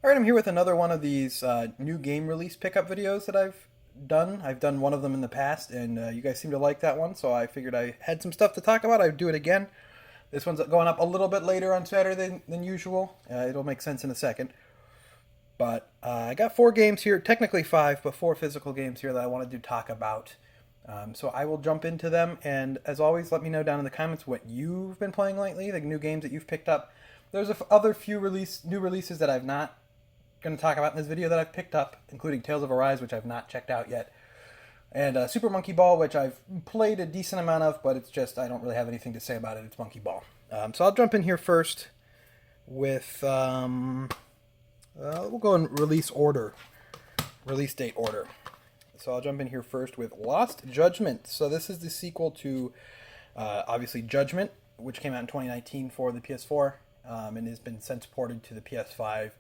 All right, I'm here with another one of these new game release pickup videos that I've done. I've done one of them in the past, and you guys seem to like that one, so I figured I had some stuff to talk about. I'd do it again. This one's going up a little bit later on Saturday than usual. It'll make sense in a second. But I got four games here, technically five, but four physical games here that I wanted to talk about. So I will jump into them, and as always, let me know down in the comments what you've been playing lately, the new games that you've picked up. There's other few new releases that I've not going to talk about in this video that I've picked up, including Tales of Arise, which I've not checked out yet, and Super Monkey Ball, which I've played a decent amount of, but it's just I don't really have anything to say about it. It's Monkey Ball. So I'll jump in here first with we'll go in release date order. So I'll jump in here first with Lost Judgment. So this is the sequel to obviously Judgment, which came out in 2019 for the PS4 and has been since ported to the PS5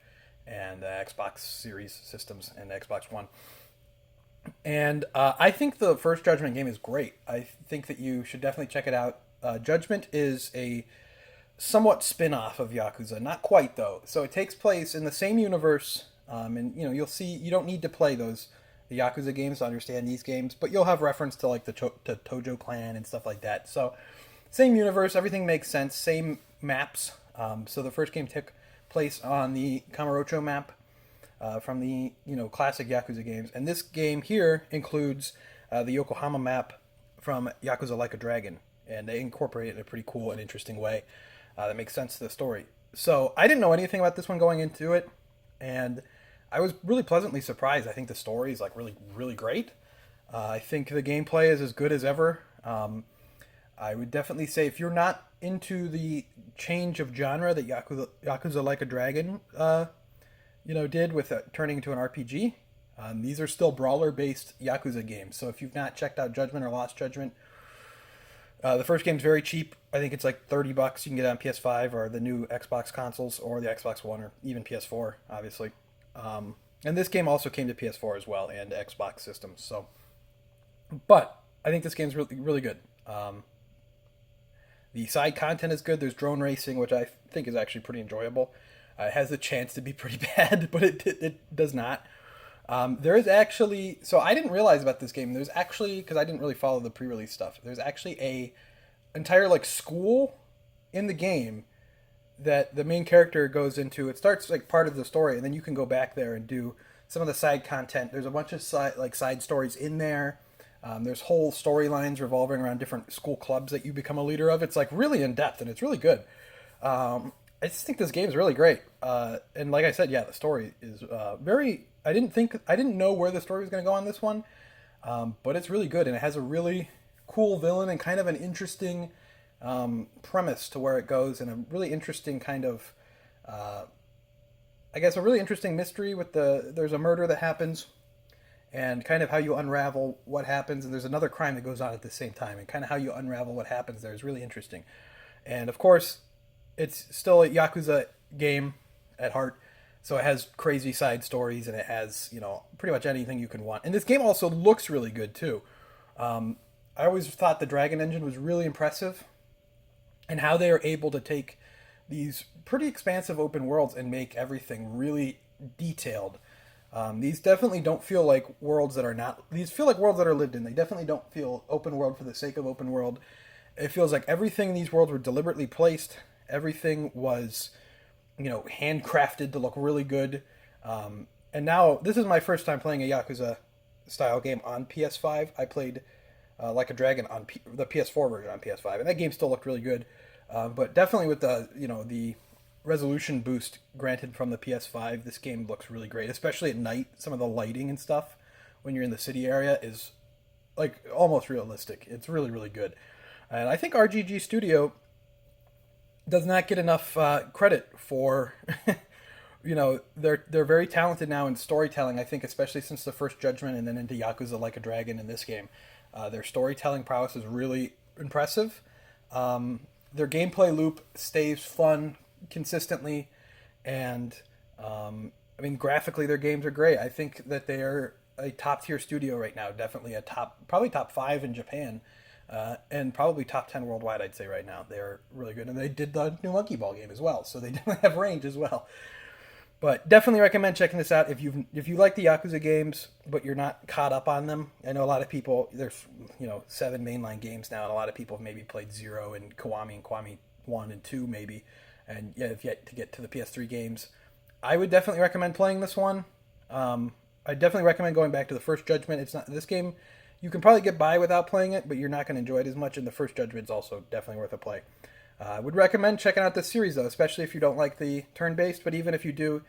and Xbox Series systems and Xbox One. And I think the first Judgment game is great. I think that you should definitely check it out. Judgment is a somewhat spin-off of Yakuza, not quite though. So it takes place in the same universe, and you'll see you don't need to play the Yakuza games to understand these games, but you'll have reference to like the Tojo clan and stuff like that. So same universe, everything makes sense. Same maps. So the first game took place on the Kamurocho map from the classic Yakuza games, and this game here includes the Yokohama map from Yakuza Like a Dragon, and they incorporate it in a pretty cool and interesting way that makes sense to the story. So I didn't know anything about this one going into it, and I was really pleasantly surprised. I think the story is like really, really great. I think the gameplay is as good as ever. I would definitely say if you're not into the change of genre that Yakuza Like a Dragon, did with turning into an RPG, these are still brawler-based Yakuza games. So if you've not checked out Judgment or Lost Judgment, the first game's very cheap. I think it's like $30. You can get it on PS5 or the new Xbox consoles or the Xbox One or even PS4, obviously. And this game also came to PS4 as well and Xbox systems. So, but I think this game's really, really good. The side content is good. There's drone racing, which I think is actually pretty enjoyable. It has the chance to be pretty bad, but it does not. There is actually, so I didn't realize about this game. There's actually, because I didn't really follow the pre-release stuff. There's actually a entire like school in the game that the main character goes into. It starts like part of the story, and then you can go back there and do some of the side content. There's a bunch of side stories in there. There's whole storylines revolving around different school clubs that you become a leader of. It's like really in depth, and it's really good. I just think this game is really great. And like I said, yeah, the story is very. I didn't know where the story was going to go on this one, but it's really good, and it has a really cool villain and kind of an interesting premise to where it goes, and a really interesting kind of, I guess, a really interesting mystery with there's a murder that happens, and kind of how you unravel what happens, and there's another crime that goes on at the same time, and kind of how you unravel what happens there is really interesting, and of course, it's still a Yakuza game at heart. So it has crazy side stories, and it has, pretty much anything you can want. And this game also looks really good too. I always thought the Dragon Engine was really impressive, and how they are able to take these pretty expansive open worlds and make everything really detailed. These definitely don't feel like worlds that are not. These feel like worlds that are lived in. They definitely don't feel open world for the sake of open world. It feels like everything in these worlds were deliberately placed. Everything was handcrafted to look really good. And now, this is my first time playing a Yakuza style game on PS5. I played Like a Dragon on the PS4 version on PS5, and that game still looked really good. But definitely with the resolution boost granted from the PS5, this game looks really great, especially at night. Some of the lighting and stuff when you're in the city area is like almost realistic. It's really, really good. And I think RGG Studio does not get enough credit for they're very talented now in storytelling. I think especially since the first Judgment and then into Yakuza Like a Dragon in this game, their storytelling prowess is really impressive. Their gameplay loop stays fun consistently, and graphically their games are great. I think that they are a top tier studio right now. Definitely probably top 5 in Japan. And probably top 10 worldwide, I'd say right now. They're really good. And they did the new Monkey Ball game as well, so they definitely have range as well. But definitely recommend checking this out if you like the Yakuza games, but you're not caught up on them. I know a lot of people. There's 7 mainline games now, and a lot of people have maybe played Zero and Kiwami 1 and 2 maybe, and yeah, have yet to get to the PS3 games. I would definitely recommend playing this one. I definitely recommend going back to the first Judgment. It's not this game. You can probably get by without playing it, but you're not going to enjoy it as much. And the first Judgment's also definitely worth a play. I would recommend checking out this series though, especially if you don't like the turn-based. But even if you do,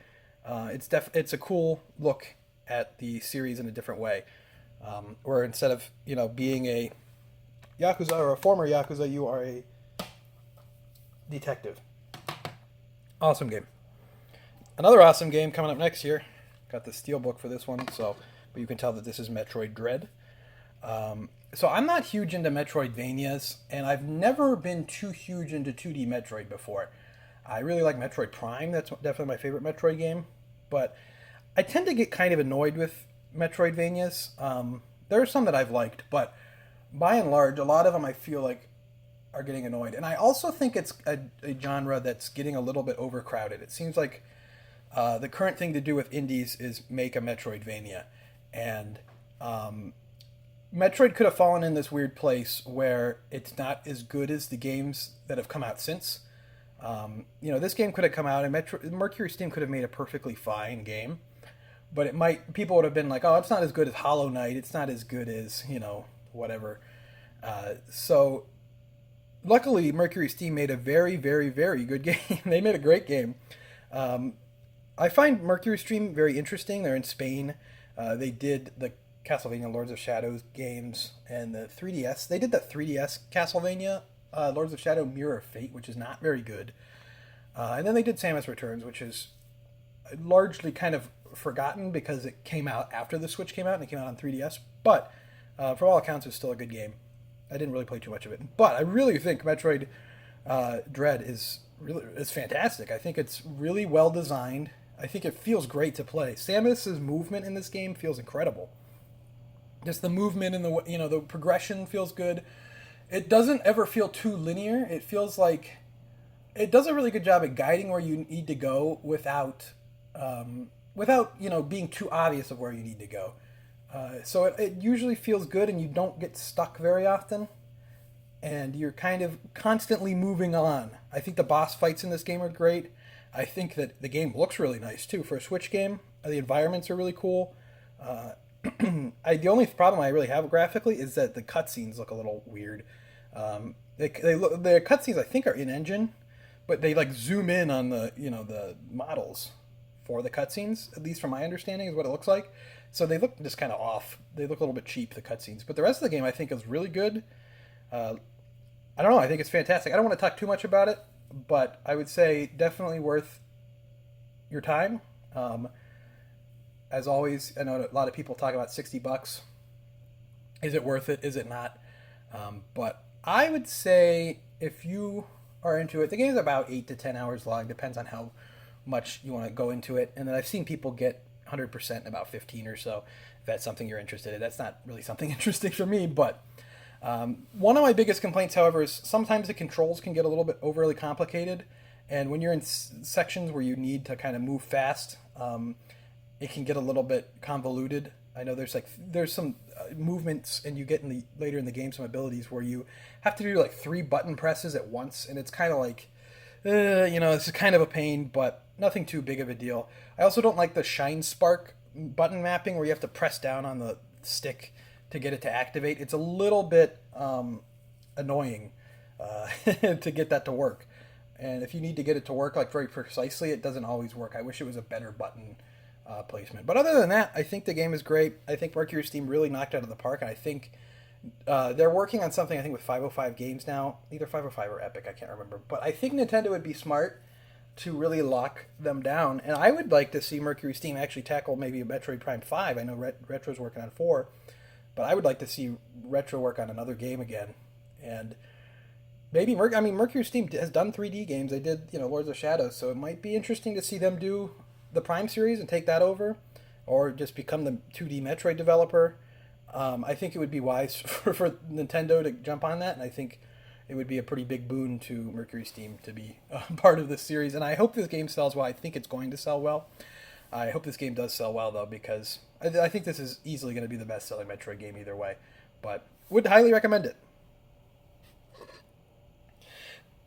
it's a cool look at the series in a different way. Where instead of being a Yakuza or a former Yakuza, you are a detective. Awesome game. Another awesome game coming up next year. Got the steelbook for this one, but you can tell that this is Metroid Dread. So I'm not huge into Metroidvanias, and I've never been too huge into 2D Metroid before. I really like Metroid Prime. That's definitely my favorite Metroid game. But I tend to get kind of annoyed with Metroidvanias. There are some that I've liked, but by and large, a lot of them I feel like are getting annoyed. And I also think it's a genre that's getting a little bit overcrowded. It seems like the current thing to do with indies is make a Metroidvania. And Metroid could have fallen in this weird place where it's not as good as the games that have come out since. This game could have come out, and Mercury Steam could have made a perfectly fine game, but people would have been like, "Oh, it's not as good as Hollow Knight. It's not as good as whatever." So, luckily, Mercury Steam made a very, very, very good game. They made a great game. I find Mercury Steam very interesting. They're in Spain. They did the Castlevania Lords of Shadows games and the 3DS. They did the 3DS Castlevania Lords of Shadow Mirror of Fate, which is not very good. And then they did Samus Returns, which is largely kind of forgotten because it came out after the Switch came out and it came out on 3DS. But for all accounts, it's still a good game. I didn't really play too much of it, but I really think Metroid Dread is fantastic. I think it's really well designed. I think it feels great to play. Samus's movement in this game feels incredible. Just the movement and the progression feels good. It doesn't ever feel too linear. It feels like it does a really good job at guiding where you need to go without being too obvious of where you need to go. So it usually feels good, and you don't get stuck very often, and you're kind of constantly moving on. I think the boss fights in this game are great. I think that the game looks really nice too for a Switch game. The environments are really cool. The only problem I really have graphically is that the cutscenes look a little weird. The cutscenes I think are in engine, but they like zoom in on the models for the cutscenes. At least from my understanding, is what it looks like. So they look just kind of off. They look a little bit cheap, the cutscenes. But the rest of the game I think is really good. I don't know. I think it's fantastic. I don't want to talk too much about it, but I would say definitely worth your time. As always, I know a lot of people talk about $60. Is it worth it? Is it not? But I would say if you are into it, the game is about 8 to 10 hours long. Depends on how much you want to go into it. And then I've seen people get 100% in about 15 or so. If that's something you're interested in, that's not really something interesting for me. But one of my biggest complaints, however, is sometimes the controls can get a little bit overly complicated. And when you're in sections where you need to kind of move fast, it can get a little bit convoluted. I know there's some movements, and you get later in the game some abilities where you have to do like 3 button presses at once, and it's kind of like, it's kind of a pain, but nothing too big of a deal. I also don't like the Shine Spark button mapping where you have to press down on the stick to get it to activate. It's a little bit annoying to get that to work. And if you need to get it to work like very precisely, it doesn't always work. I wish it was a better button placement. But other than that, I think the game is great. I think Mercury Steam really knocked out of the park, and I think they're working on something, I think, with 505 Games now. Either 505 or Epic, I can't remember. But I think Nintendo would be smart to really lock them down. And I would like to see Mercury Steam actually tackle maybe a Metroid Prime 5. I know Retro's working on 4. But I would like to see Retro work on another game again. And maybe, Mercury Steam has done 3D games. They did, Lords of Shadows. So it might be interesting to see them do the Prime series and take that over, or just become the 2D Metroid developer. I think it would be wise for Nintendo to jump on that, and I think it would be a pretty big boon to Mercury Steam to be part of this series. And I hope this game sells well. I think it's going to sell well. I hope this game does sell well, though, because I think this is easily going to be the best-selling Metroid game either way. But would highly recommend it.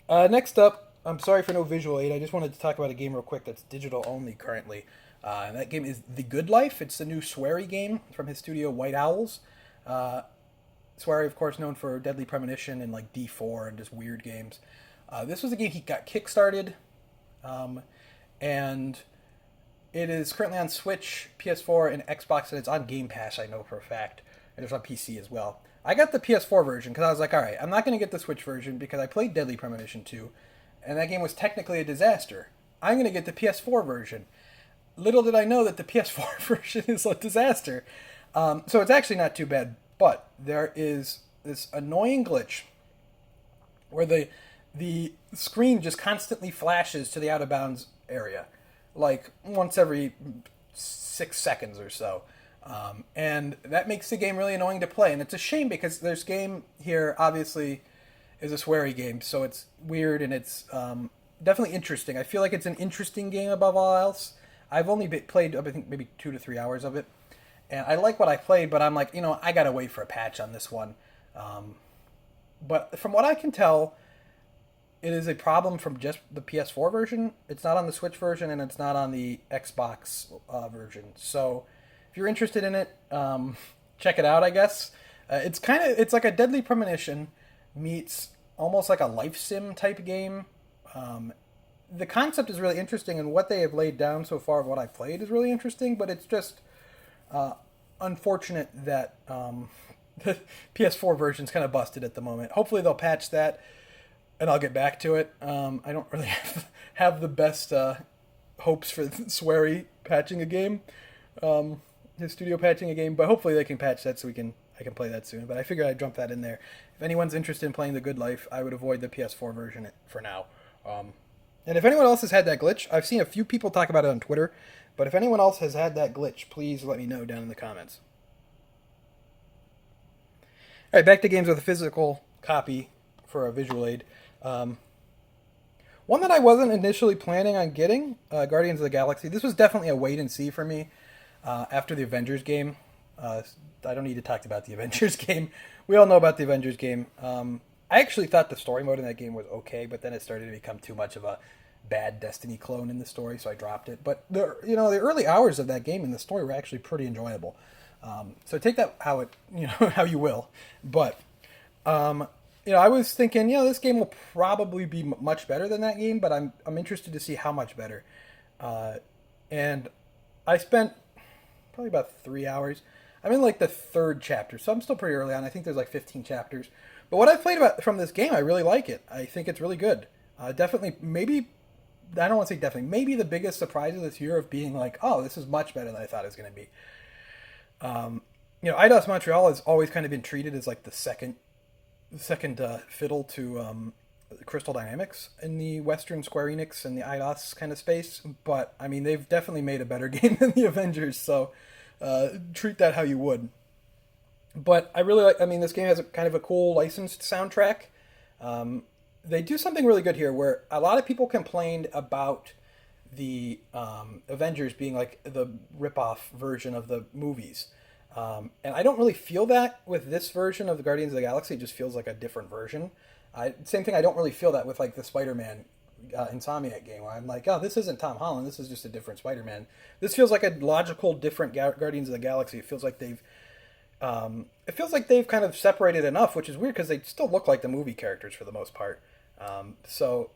Next up, I'm sorry for no visual aid. I just wanted to talk about a game real quick that's digital only currently. And that game is The Good Life. It's the new Swery game from his studio, White Owls. Swery, of course, known for Deadly Premonition and like D4 and just weird games. This was a game he got kickstarted, and it is currently on Switch, PS4, and Xbox, and it's on Game Pass, I know for a fact. And it's on PC as well. I got the PS4 version because I was like, alright, I'm not going to get the Switch version because I played Deadly Premonition 2, and that game was technically a disaster. I'm going to get the PS4 version. Little did I know that the PS4 version is a disaster. So it's actually not too bad, but there is this annoying glitch where the screen just constantly flashes to the out of bounds area, like once every 6 seconds or so. And that makes the game really annoying to play. And it's a shame because this game here obviously is a sweary game, so it's weird and it's definitely interesting. I feel like it's an interesting game above all else. I've only played, I think, maybe 2 to 3 hours of it. And I like what I played, but I'm like, I gotta wait for a patch on this one. But from what I can tell, it is a problem from just the PS4 version. It's not on the Switch version, and it's not on the Xbox version. So if you're interested in it, check it out, I guess. It's like a Deadly Premonition meets almost like a life sim type game. The concept is really interesting, and what they have laid down so far of what I've played is really interesting, but it's just unfortunate that the PS4 version's kind of busted at the moment. Hopefully they'll patch that, and I'll get back to it. I don't really have the best hopes for Swery patching a game, his studio patching a game, but hopefully they can patch that so I can play that soon. But I figured I'd jump that in there. If anyone's interested in playing The Good Life, I would avoid the PS4 version for now. And if anyone else has had that glitch, I've seen a few people talk about it on Twitter, but if anyone else has had that glitch, please let me know down in the comments. All right, back to games with a physical copy for a visual aid. One that I wasn't initially planning on getting, Guardians of the Galaxy. This was definitely a wait and see for me after the Avengers game. I don't need to talk about the Avengers game. We all know about the Avengers game. I actually thought the story mode in that game was okay, but then it started to become too much of a bad Destiny clone in the story, so I dropped it. But the early hours of that game and the story were actually pretty enjoyable. So take that how you will. But I was thinking, this game will probably be much better than that game, but I'm interested to see how much better. And I spent probably about 3 hours. I'm in like the 3rd chapter, so I'm still pretty early on. I think there's like 15 chapters. But what I've played from this game, I really like it. I think it's really good. Definitely, maybe, I don't want to say definitely, maybe the biggest surprise of this year of being like, oh, this is much better than I thought it was going to be. Eidos Montreal has always kind of been treated as like the second fiddle to Crystal Dynamics in the Western Square Enix and the Eidos kind of space. But, I mean, they've definitely made a better game than the Avengers, so treat that how you would. But I really like, this game has kind of a cool licensed soundtrack. They do something really good here where a lot of people complained about the Avengers being like the rip-off version of the movies. And I don't really feel that with this version of the Guardians of the Galaxy. It just feels like a different version. Same thing, I don't really feel that with like the Spider-Man Insomniac game where I'm like, oh, this isn't Tom Holland. This is just a different Spider-Man. This feels like a logical, different Guardians of the Galaxy. It feels like they've kind of separated enough, which is weird because they still look like the movie characters for the most part. So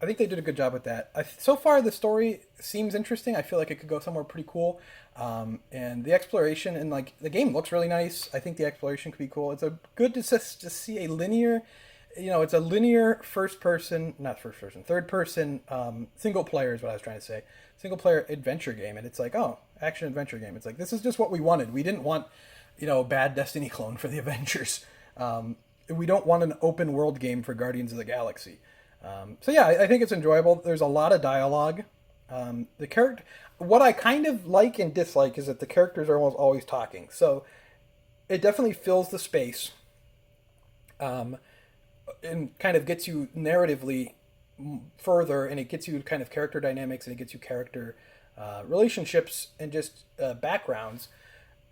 I think they did a good job with that. So far, the story seems interesting. I feel like it could go somewhere pretty cool. And the exploration and like the game looks really nice. I think the exploration could be cool. It's good to see a linear, it's a linear third person, single player is what I was trying to say. Single player adventure game. And it's like, oh, action adventure game. It's like, this is just what we wanted. We didn't want a bad Destiny clone for the Avengers. We don't want an open world game for Guardians of the Galaxy. So yeah, I think it's enjoyable. There's a lot of dialogue. What I kind of like and dislike is that the characters are almost always talking. So it definitely fills the space. and kind of gets you narratively further, and it gets you kind of character dynamics, and it gets you character relationships and just backgrounds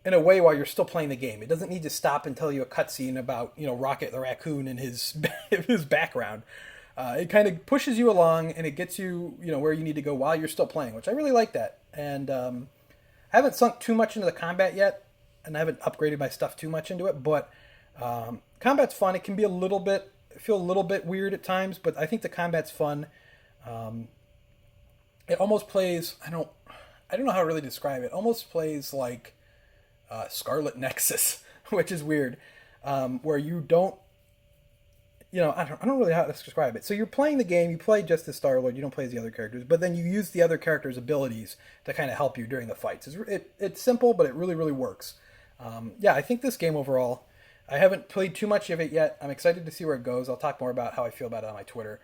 in a way while you're still playing the game. It doesn't need to stop and tell you a cutscene about Rocket the raccoon and his his background. It kind of pushes you along, and it gets you where you need to go while you're still playing, which I really like that. And I haven't sunk too much into the combat yet, and I haven't upgraded my stuff too much into it. But combat's fun. It can be feel a little bit weird at times, but I think the combat's fun. It almost plays. I don't know how to really describe it. It almost plays like Scarlet Nexus, which is weird, where you don't. I don't really know how to describe it. So you're playing the game, you play just as Star-Lord, you don't play as the other characters, but then you use the other characters' abilities to kind of help you during the fights. It's simple, but it really, really works. I think this game overall, I haven't played too much of it yet. I'm excited to see where it goes. I'll talk more about how I feel about it on my Twitter.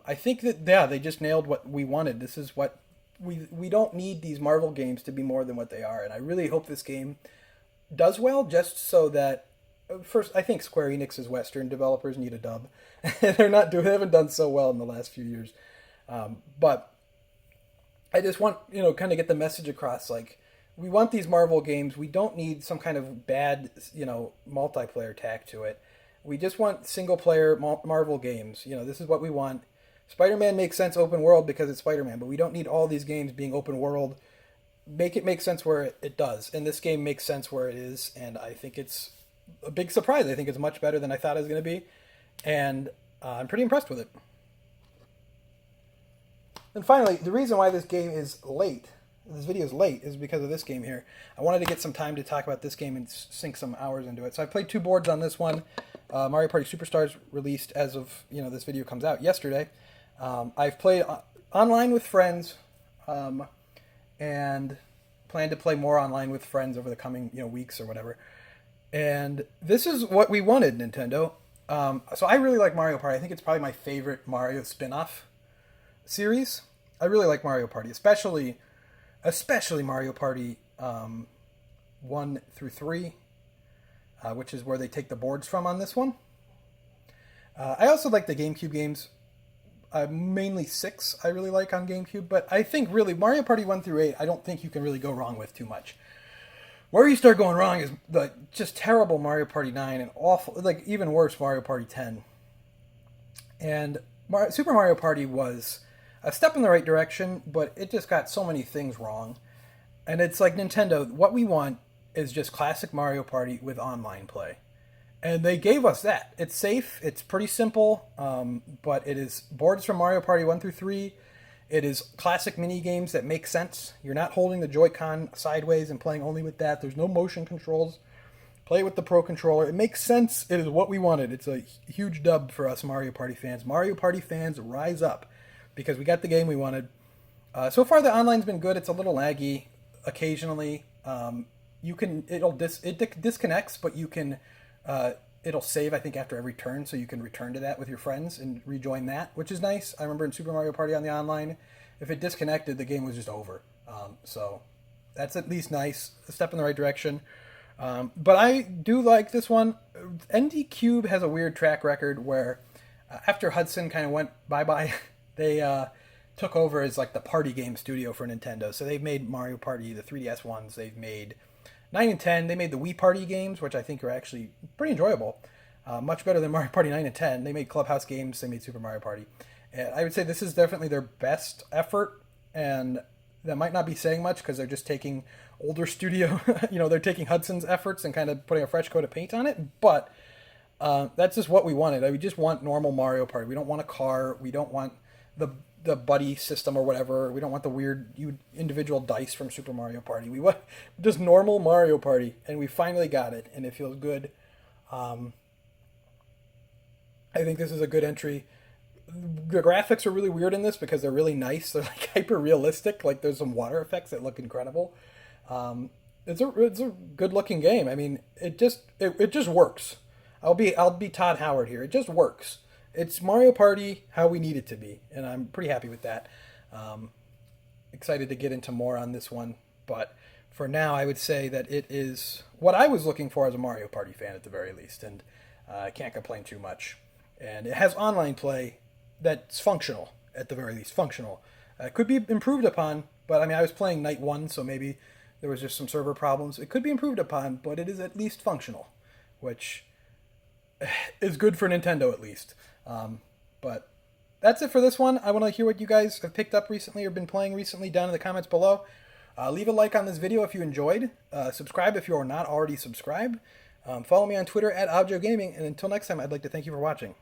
I think that, they just nailed what we wanted. This is what we don't need these Marvel games to be more than what they are, and I really hope this game does well, just so that first, I think Square Enix's Western developers need a dub. They haven't done so well in the last few years. But I just want, kind of get the message across. Like, we want these Marvel games. We don't need some kind of bad, multiplayer tack to it. We just want single player Marvel games. This is what we want. Spider-Man makes sense open world because it's Spider-Man, but we don't need all these games being open world. Make it make sense where it does. And this game makes sense where it is. And I think it's a big surprise. I think it's much better than I thought it was going to be, and I'm pretty impressed with it. And finally, the reason why this video is late, is because of this game here. I wanted to get some time to talk about this game and sink some hours into it. So I played 2 boards on this one. Mario Party Superstars released as of this video comes out yesterday. I've played online with friends, and plan to play more online with friends over the coming weeks or whatever. And this is what we wanted, Nintendo. So I really like Mario Party. I think it's probably my favorite Mario spin-off series. I really like Mario Party, especially Mario Party 1 through 3, which is where they take the boards from on this one. I also like the GameCube games. Mainly 6 I really like on GameCube, but I think really Mario Party 1 through 8, I don't think you can really go wrong with too much. Where you start going wrong is the just terrible Mario Party 9 and awful, like even worse Mario Party 10. And Super Mario Party was a step in the right direction, but it just got so many things wrong. And it's like, Nintendo, what we want is just classic Mario Party with online play. And they gave us that. It's safe, it's pretty simple, but it is boards from Mario Party 1 through 3. It is classic mini games that make sense. You're not holding the Joy-Con sideways and playing only with that. There's no motion controls. Play with the Pro Controller. It makes sense. It is what we wanted. It's a huge dub for us Mario Party fans. Mario Party fans, rise up, because we got the game we wanted. So far, the online's been good. It's a little laggy occasionally. It disconnects, but you can. It'll save, I think, after every turn, so you can return to that with your friends and rejoin that, which is nice. I remember in Super Mario Party on the online, if it disconnected, the game was just over. So that's at least nice, a step in the right direction. But I do like this one. ND Cube has a weird track record where after Hudson kind of went bye-bye, they took over as like the party game studio for Nintendo. So they've made Mario Party, the 3DS ones, they've made 9 and 10, they made the Wii Party games, which I think are actually pretty enjoyable. Much better than Mario Party 9 and 10. They made Clubhouse games, they made Super Mario Party. And I would say this is definitely their best effort, and that might not be saying much because they're just taking older studio, they're taking Hudson's efforts and kind of putting a fresh coat of paint on it, but that's just what we wanted. We just want normal Mario Party. We don't want a car, we don't want the buddy system or whatever. We don't want the weird individual dice from Super Mario Party. We want just normal Mario Party, and we finally got it, and it feels good. I think this is a good entry. The graphics are really weird in this because they're really nice. They're like hyper realistic. Like there's some water effects that look incredible. It's a good looking game. I mean, it just works. I'll be Todd Howard here. It just works. It's Mario Party how we need it to be, and I'm pretty happy with that. Excited to get into more on this one, but for now, I would say that it is what I was looking for as a Mario Party fan at the very least, and I can't complain too much. and it has online play that's functional, at the very least, functional. It could be improved upon, but I mean, I was playing night one, so maybe there was just some server problems. It could be improved upon, but it is at least functional, which is good for Nintendo at least. But that's it for this one. I want to hear what you guys have picked up recently or been playing recently down in the comments below. Leave a like on this video if you enjoyed. Subscribe if you are not already subscribed. Follow me on Twitter at ObjoGaming. And until next time, I'd like to thank you for watching.